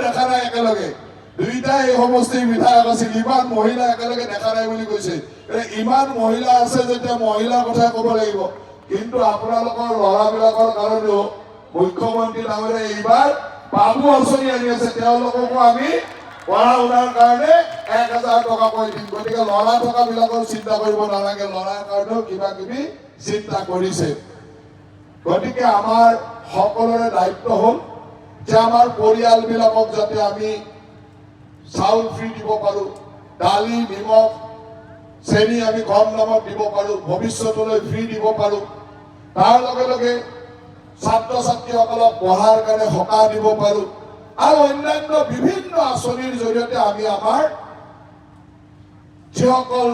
দেখা নাই একেলগে দুইটা এই সমষ্টিৰ বিধায়ক আছিল ইমান মহিলা একেলগে দেখা নাই বুলি কৈছে ইমান মহিলা আছে যেতিয়া মহিলাৰ কথা ক'ব লাগিব কিন্তু আপোনালোকৰ ল'ৰাবিলাকৰ কাৰণেও মুখ্যমন্ত্ৰী ডাঙৰীয়াই এইবাৰ বাবু আঁচনি আনি আছে তেওঁলোককো আমি পঢ়া শুনাৰ কাৰণে 1000 টকাকৈ দিম গতিকে ল'ৰা থকাবিলাকৰ চিন্তা কৰিব নালাগে ল'ৰাৰ কাৰণেও কিবা কিবি চিন্তা কৰিছে গতিকে আমাৰ সকলোৰে দায়িত্ব হ'ল যে আমাৰ পৰিয়ালবিলাকক যাতে আমি চাউল ফ্ৰী দিব পাৰো দালি নিমখ চেনি আমি কম দামত দিব পাৰো ভৱিষ্যতলৈ ফ্ৰী দিব পাৰো তাৰ লগে লগে ছাত্ৰ ছাত্ৰীসকলক পঢ়াৰ কাৰণে সকাহ দিব পাৰো আৰু অন্যান্য বিভিন্ন আঁচনিৰ জৰিয়তে আমি আমাৰ যিসকল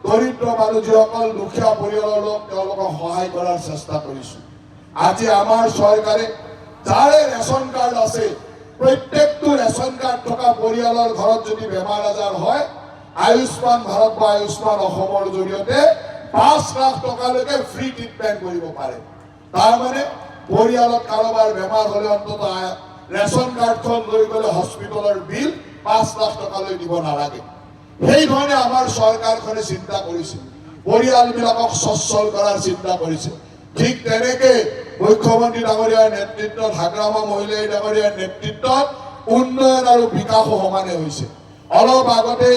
দৰিদ্ৰ মানুহ যিসকল দুখীয়া পৰিয়ালৰ লোক তেওঁলোকক সহায় কৰাৰ চেষ্টা কৰিছো আজি আমাৰ চৰকাৰে যাৰে ৰেচন কাৰ্ড আছে প্ৰত্যেকটো ৰেচন কাৰ্ড থকা পৰিয়ালৰ ঘৰত যদি বেমাৰ আজাৰ হয় আয়ুষ্মান ভাৰত বা আয়ুষ্মান অসমৰ জৰিয়তে 5 লাখ টকালৈকে ফ্ৰী ট্ৰিটমেণ্ট কৰিব পাৰে তাৰমানে পৰিয়ালত কাৰোবাৰ বেমাৰ হ'লে অন্তত ৰেচন কাৰ্ডখন লৈ গ'লে হস্পিটেলৰ বিল 5 লাখ টকালৈ দিব নালাগে সেইধৰণে আমাৰ চৰকাৰখনে চিন্তা কৰিছে পৰিয়ালবিলাকক সচ্ছল কৰাৰ চিন্তা কৰিছে ঠিক তেনেকে মুখ্যমন্ত্ৰী ডাঙৰীয়াৰ নেতৃত্বত হাগ্ৰামা মহিলাই ডাঙৰীয়াৰ নেতৃত্বত উন্নয়ন আৰু বিকাশ সমানে হৈছে অলপ আগতে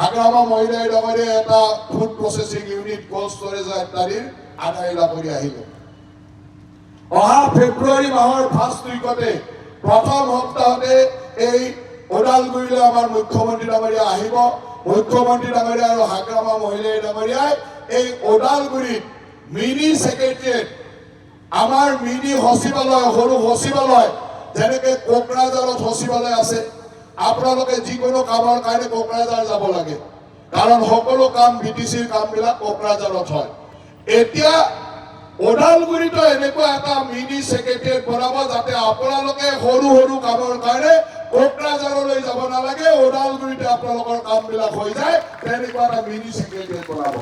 হাগ্ৰামা মহিলাই ডাঙৰীয়াই এটা food processing unit cold storage ইত্যাদিৰ আধাৰিলা কৰি আহিলে অহা ফেব্ৰুৱাৰী মাহৰ ফাৰ্ষ্ট উইকতে প্ৰথম সপ্তাহতে এই ওদালগুৰিলৈ আমাৰ মুখ্যমন্ত্ৰী ডাঙৰীয়া আহিব মুখ্যমন্ত্ৰী ডাঙৰীয়া আৰু হাগ্ৰামা মহিলাই ডাঙৰীয়াই এই ওদালগুৰিত মিনি সেক্ৰেটাৰিয়েট আমাৰ মিনি সচিবালয় সৰু সচিবালয় যেনেকে কোকৰাঝাৰত সচিবালয় আছে আপোনালোকে যিকোনো কামৰ কাৰণে কোকৰাঝাৰ যাব লাগে কাৰণ সকলো কাম বিটিচিৰ কামবিলাক কোকৰাঝাৰত হয় এতিয়া ওদালগুৰিতো এনেকুৱা এটা মিনি সেক্ৰেটাৰিয়েট বনাব যাতে আপোনালোকে সৰু সৰু কামৰ কাৰণে কোকৰাঝাৰলৈ যাব নালাগে ওদালগুৰিতে আপোনালোকৰ কামবিলাক হৈ যায় তেনেকুৱা এটা মিনি সেক্ৰেটাৰিয়েট বনাব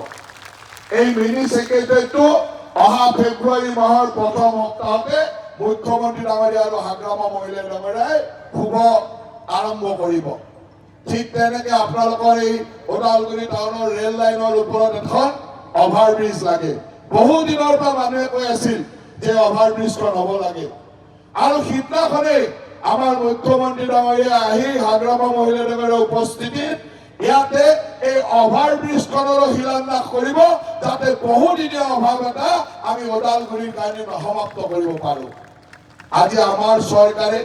এই মিনি সেক্ৰেটাৰিয়েটটো অহা ফেব্ৰুৱাৰী মাহৰ প্ৰথম সপ্তাহতে মুখ্যমন্ত্ৰী ডাঙৰীয়া আৰু হাগ্ৰামা মহিলাই ডাঙৰীয়াই শুভ আৰম্ভ কৰিব ঠিক তেনেকে আপোনালোকৰ এই ওদালগুৰি টাউনৰ ৰেল লাইনৰ ওপৰত এখন অভাৰব্ৰিজ লাগে বহু দিনৰ পৰা মানুহে কৈ আছিল যে অভাৰব্ৰিজখন হ'ব লাগে আৰু সিদিনাখনেই আমাৰ মুখ্যমন্ত্ৰী ডাঙৰীয়া আহি হাগ্ৰামা মহিলা ডাঙৰীয়াৰ উপস্থিতিত ইয়াতে এই অভাৰব্ৰিজখনৰ শিলান্যাস কৰিব যাতে বহুদিনীয়া অভাৱ এটা আমি ওদালগুৰিৰ কাৰণে সমাপ্ত কৰিব পাৰো আজি আমাৰ চৰকাৰে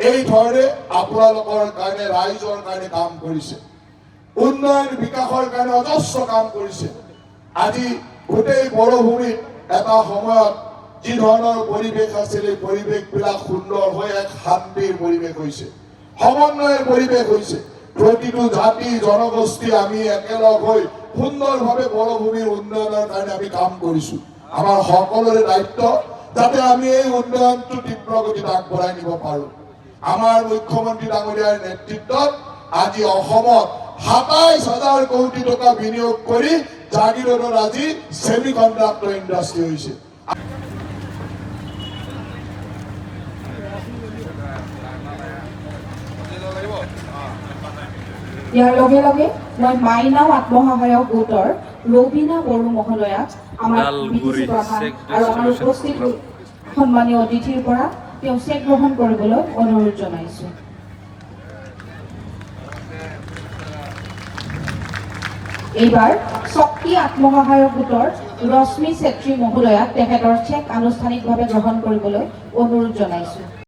এই ধৰণে আপোনালোকৰ কাৰণে ৰাইজৰ কাৰণে কাম কৰিছে উন্নয়ন বিকাশৰ কাৰণে অজস্ৰ কাম কৰিছে আজি গোটেই বড়োভূমিত এটা সময়ত যি ধৰণৰ পৰিৱেশ আছিল এই পৰিৱেশবিলাক সুন্দৰ হৈ এক শান্তিৰ পৰিৱেশ হৈছে সমন্বয়ৰ পৰিৱেশ হৈছে প্ৰতিটো জাতি জনগোষ্ঠী আমি একেলগ হৈ সুন্দৰভাৱে বড়োভূমিৰ উন্নয়নৰ কাৰণে আমি কাম কৰিছো আমাৰ সকলোৰে দায়িত্ব যাতে আমি এই উন্নয়নটো তীব্ৰ গতিত আগবঢ়াই নিব পাৰো আমাৰ মুখ্যমন্ত্ৰী ডাঙৰীয়াৰ নেতৃত্বত আজি অসমত ২৭,০০০ কোটি টকা বিনিয়োগ কৰি জাগিৰোডত আজি সেমিকণ্ডাক্টৰ ইণ্ডাষ্ট্ৰী হৈছে ইয়াৰ লগে লগে মই মাইনাও আত্মসহায়ক গোটৰ ৰবিনা বড়ো মহোদয়াক আমাৰ বিটিচি প্ৰধান আৰু আমাৰ উপস্থিত সন্মানীয় অতিথিৰ পৰা তেওঁ চেক গ্ৰহণ কৰিবলৈ অনুৰোধ জনাইছো এইবাৰ শক্তি আত্মসহায়ক গোটৰ ৰশ্মি চেত্ৰী মহোদয়াক তেখেতৰ চেক আনুষ্ঠানিকভাৱে গ্ৰহণ কৰিবলৈ অনুৰোধ জনাইছো